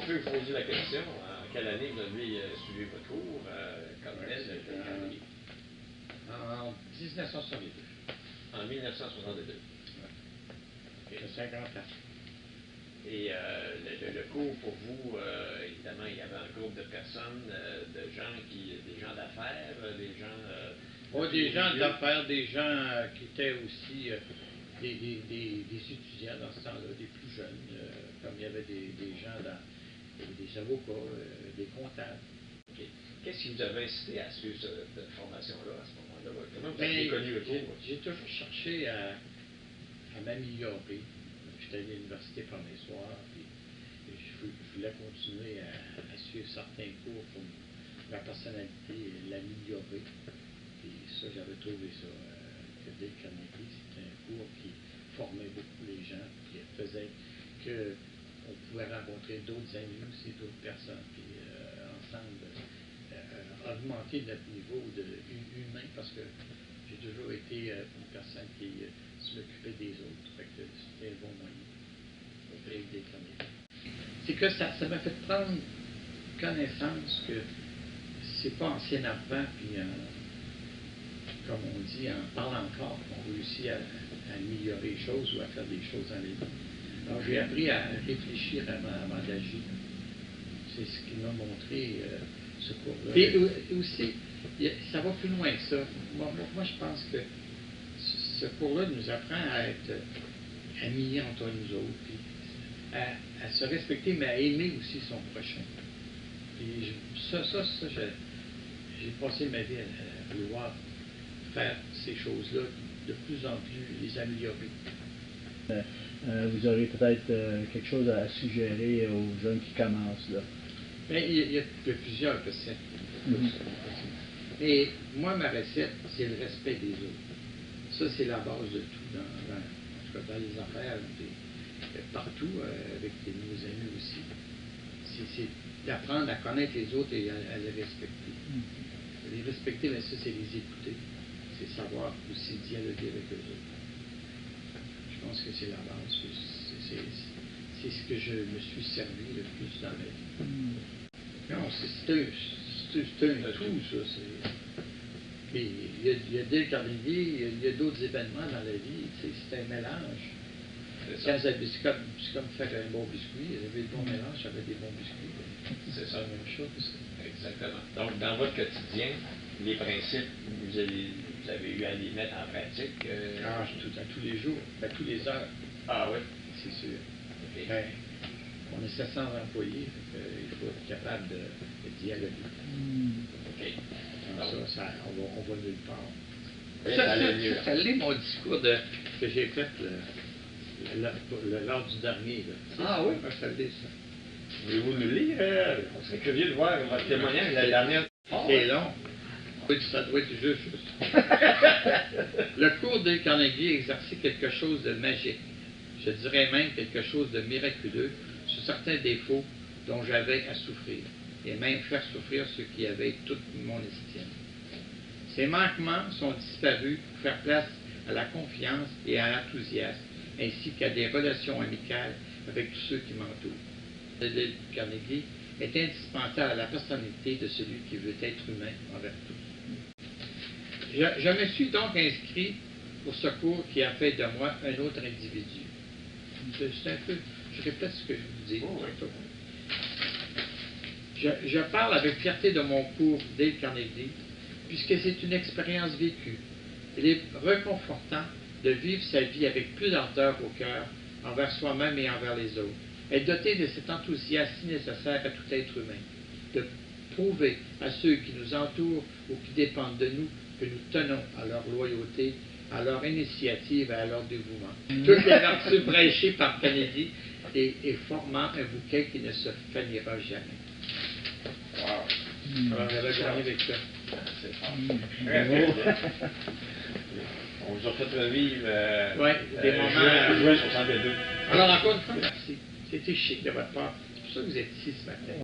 on peut vous poser la question, en quelle année vous avez suivi votre cours colonel de gendarmerie? En 1962. En 1962. Il y a 50 ans. Et le cours, pour vous, évidemment, il y avait un groupe de personnes, de gens des gens d'affaires, des gens... Des gens d'affaires, des gens qui étaient aussi des étudiants dans ce temps-là, des plus jeunes, comme il y avait des gens des avocats, des comptables. Okay. Qu'est-ce qui vous avait incité à suivre cette formation-là à ce moment-là? Comment vous avez connu le cours? J'ai toujours cherché à m'améliorer. J'étais à l'université par les soirs, puis je voulais continuer à suivre certains cours pour ma personnalité, l'améliorer. Puis ça, j'avais trouvé ça, que Dale Carnegie, c'était un cours qui formait beaucoup les gens, qui faisait qu'on pouvait rencontrer d'autres amis aussi, d'autres personnes, puis ensemble augmenter notre niveau humain, parce que j'ai toujours été une personne qui m'occupait des autres. Fait que c'était un bon moyen avec Dale Carnegie. C'est que ça m'a fait prendre connaissance que c'est pas en s'énervant puis comme on dit, en parlant fort, qu'on réussit à améliorer les choses ou à faire des choses dans la vie. Alors j'ai appris à réfléchir avant d'agir. C'est ce qui m'a montré ce cours-là. Et aussi, ça va plus loin que ça. Moi je pense que ce cours-là nous apprend à être amis entre nous autres, puis à se respecter, mais à aimer aussi son prochain. Puis j'ai passé ma vie à vouloir faire ces choses-là, de plus en plus les améliorer. Vous aurez peut-être quelque chose à suggérer aux jeunes qui commencent là? Bien, il y a plusieurs recettes. Mais moi, ma recette, c'est le respect des autres. Ça, c'est la base de tout, dans les affaires, partout, avec nos amis aussi. C'est d'apprendre à connaître les autres et à les respecter. Les respecter, mais ça, c'est les écouter. C'est savoir aussi dialoguer avec eux autres. Je pense que c'est la base. C'est ce que je me suis servi le plus dans ma vie. Non, c'est un tout, ça. Mais il y a Dale Carnegie, il y a d'autres événements dans la vie. C'est un mélange. C'est comme faire un bon biscuit. Il y avait de bons mélanges, j'avais des bons biscuits. C'est ça. La même chose. Exactement. Donc, dans votre quotidien, les principes, vous avez eu à les mettre en pratique? À tous les jours, tous les heures. Ah oui? C'est sûr. Okay. Ben, on est 700 employés, il faut être capable de dialoguer. OK. On va nulle part. Ça l'est mon discours que j'ai fait lors du dernier. Là. Ah oui? Ça l'est, ça. Voulez-vous nous lire? On serait curieux de voir votre témoignage la dernière. C'est long. Ça doit être juste. Le cours de Carnegie exerçait quelque chose de magique. Je dirais même quelque chose de miraculeux sur certains défauts dont j'avais à souffrir, et même faire souffrir ceux qui avaient toute mon estime. Ces manquements sont disparus pour faire place à la confiance et à l'enthousiasme, ainsi qu'à des relations amicales avec tous ceux qui m'entourent. Dale Carnegie est indispensable à la personnalité de celui qui veut être humain envers tous. Je me suis donc inscrit pour ce cours qui a fait de moi un autre individu. C'est un peu, je répète ce que je vous dis. Je parle avec fierté de mon cours Dale Carnegie, puisque c'est une expérience vécue. Il est réconfortant de vivre sa vie avec plus d'ardeur au cœur, envers soi-même et envers les autres. Être doté de cet enthousiasme si nécessaire à tout être humain. De prouver à ceux qui nous entourent ou qui dépendent de nous que nous tenons à leur loyauté, à leur initiative et à leur dévouement. Toutes les vertus prêchées par Carnegie et formant un bouquet qui ne se fanira jamais. Wow! Alors, elle a gagné avec ça. C'est fort. On vous a fait revivre des moments juin 62. Alors, encore une fois, merci. C'était chic de votre part. C'est pour ça que vous êtes ici ce matin.